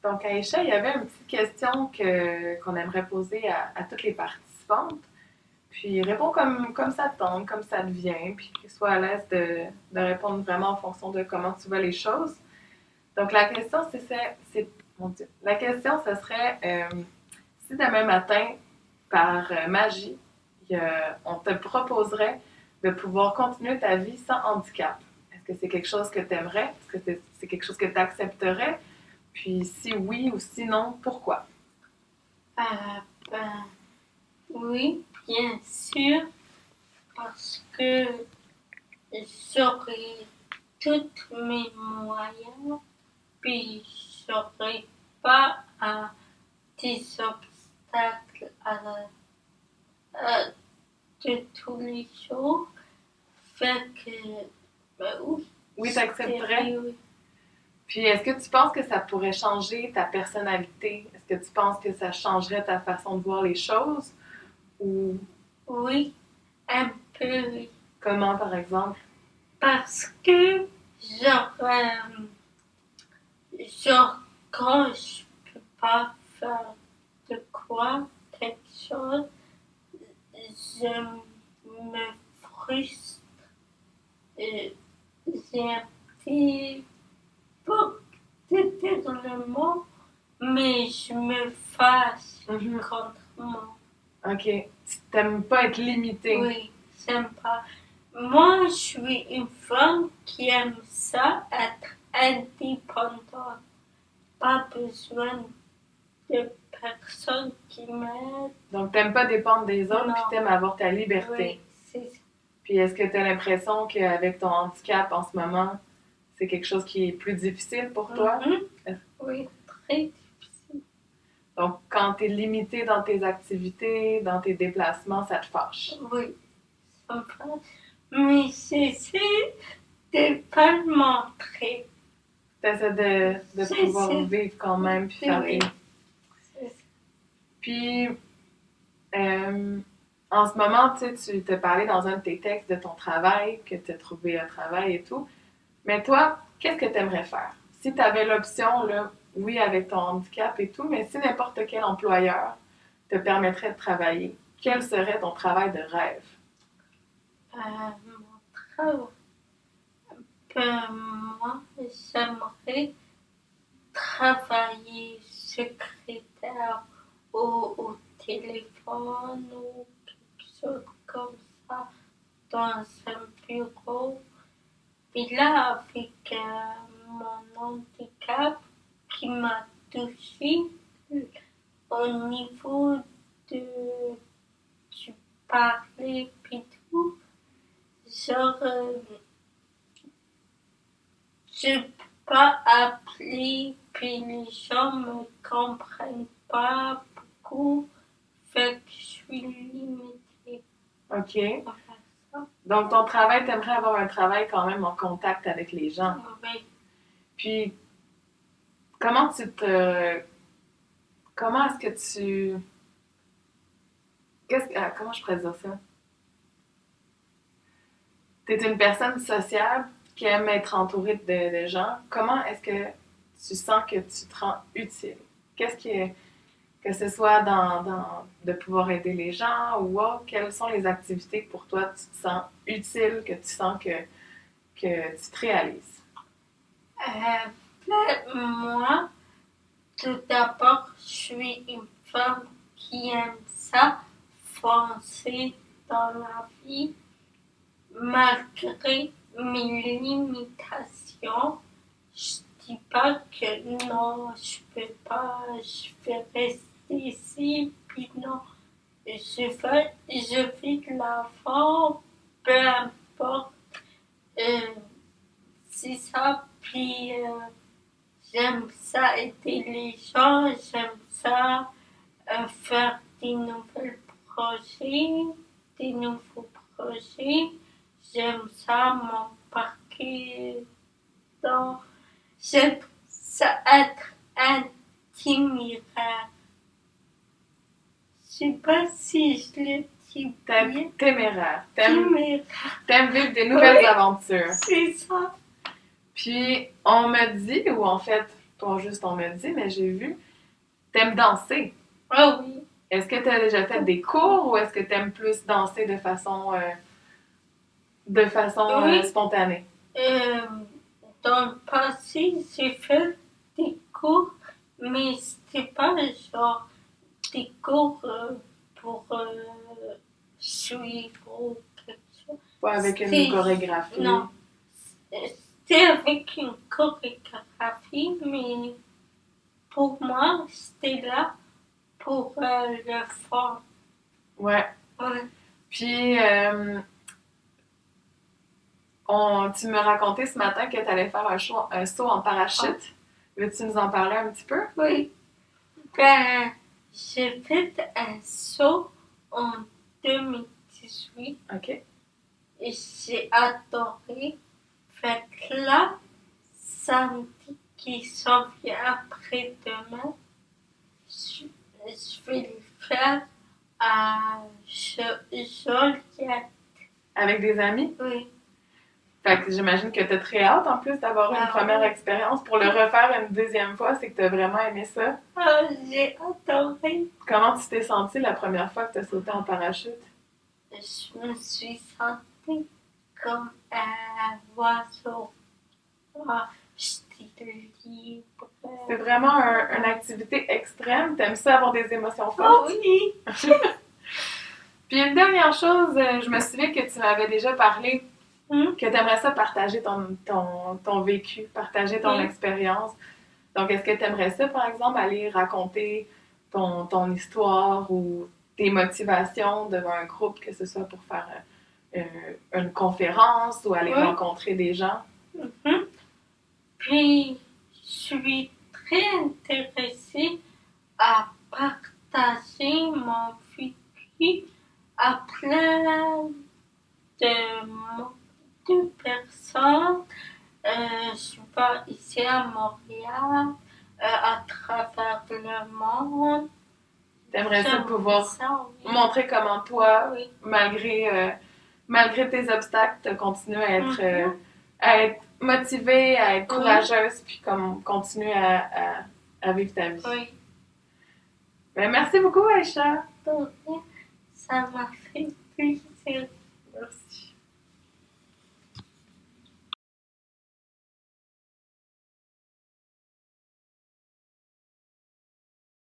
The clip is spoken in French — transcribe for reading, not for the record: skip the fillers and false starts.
Donc, Aïcha, il y avait une petite question qu'on aimerait poser à toutes les participantes. Puis, réponds comme ça te tente, comme ça te vient, puis sois à l'aise de répondre vraiment en fonction de comment tu vois les choses. Donc, la question, mon Dieu, la question, ce serait si demain matin, par magie, on te proposerait de pouvoir continuer ta vie sans handicap. Est-ce que c'est quelque chose que tu aimerais? Est-ce que c'est quelque chose que tu accepterais? Puis si oui ou sinon, pourquoi? Ben, oui, bien sûr, parce que j'aurai tous mes moyens, puis j'aurai pas des obstacles de tous les jours. Fait que, ben oui. Oui, tu accepterais? Oui. Puis est-ce que tu penses que ça pourrait changer ta personnalité? Est-ce que tu penses que ça changerait ta façon de voir les choses? Ou Oui, un peu oui. comment, par exemple? Parce que, genre quand je peux pas faire de quoi, quelque chose, je me frustre. J'ai un petit peu de détournement, mais je me fâche contre moi. OK. Tu t'aimes pas être limitée? Oui, j'aime pas. Moi, je suis une femme qui aime ça, être indépendante. Pas besoin de personne qui m'aide. Donc, t'aimes pas dépendre des autres, puis t'aimes avoir ta liberté. Oui, c'est ça. Puis est-ce que tu as l'impression qu'avec ton handicap en ce moment, c'est quelque chose qui est plus difficile pour toi? Oui, très difficile. Donc, quand tu es limité dans tes activités, dans tes déplacements, ça te fâche? Oui, ça me fâche. Mais j'essaie de pas le montrer. Tu essaies de pouvoir vivre quand même, puis faire tes... Puis, en ce moment, tu t'es parlé dans un de tes textes de ton travail, que tu as trouvé un travail et tout. Mais toi, qu'est-ce que tu aimerais faire? Si tu avais l'option, là, oui, avec ton handicap et tout, mais si n'importe quel employeur te permettrait de travailler, quel serait ton travail de rêve? Mon travail, moi, j'aimerais travailler secrétaire au téléphone ou quelque chose comme ça dans un bureau. Et là, avec mon handicap qui m'a touché au niveau de du parler et tout, genre, je peux pas appeler, puis les gens me comprennent pas beaucoup, fait que je suis limitée. OK. Donc, ton travail, t'aimerais avoir un travail quand même en contact avec les gens. Oui. Puis, comment comment est-ce que tu... comment je pourrais dire ça? Tu es une personne sociable qui aime être entourée de gens. Comment est-ce que tu sens que tu te rends utile? Qu'est-ce qui est... Que ce soit de pouvoir aider les gens ou autre, quelles sont les activités que pour toi tu te sens utile, que tu sens que tu te réalises? Moi, tout d'abord, je suis une femme qui aime ça, foncer dans la vie, malgré mes limitations. Je dis pas que non, je peux pas, je vais rester ici, puis non. Je fais de l'avant, peu importe. C'est ça, puis j'aime ça aider les gens, j'aime ça faire des nouveaux projets. J'aime ça m'embarquer dans... J'aime ça être intimidateur. Je sais pas si je le dis bien. Téméraire. Téméraire. T'aimes vivre des nouvelles aventures. C'est ça. Puis, on me dit, ou en fait, toi juste on m'a dit, mais j'ai vu, t'aimes danser. Ah oui. Est-ce que t'as déjà fait des cours ou est-ce que t'aimes plus danser de façon Oui. spontanée? Dans le passé, j'ai fait des cours, mais c'était pas genre des cours pour suivre ou quelque chose. Pas avec une C'était- chorégraphie? Non. C'était avec une chorégraphie, mais pour moi, c'était là pour le fun. Ouais. Ouais. Puis, tu me racontais ce matin que tu allais faire un saut en parachute. Veux-tu nous en parler un petit peu? Oui. Ben, j'ai fait un saut en 2018 OK. et j'ai adoré. Fait que là, samedi qui s'en vient après-demain, je vais le faire à Joliette. Avec des amis? Oui. Fait que j'imagine que t'as très hâte en plus d'avoir une première expérience. Pour le refaire une deuxième fois, c'est que t'as vraiment aimé ça. Ah, j'ai adoré. Comment tu t'es sentie la première fois que t'as sauté en parachute? Je me suis sentie comme un oiseau. Ah, j'étais libre. C'est vraiment une activité extrême. T'aimes ça avoir des émotions fortes? Oh oui. Puis une dernière chose, je me souviens que tu m'avais déjà parlé que t'aimerais ça partager ton vécu, partager ton expérience. Donc, est-ce que t'aimerais ça, par exemple, aller raconter ton histoire ou tes motivations devant un groupe, que ce soit pour faire une conférence ou aller rencontrer des gens? Puis, je suis très intéressée à partager mon vécu à plein de personnes. Je vais ici à Montréal, à travers le monde. T'aimerais ça pouvoir montrer comment toi, malgré tes obstacles, tu continues à être motivée, à être courageuse, puis comme continuer à vivre ta vie. Oui. Ben, merci beaucoup, Aïcha. Ça m'a fait plaisir.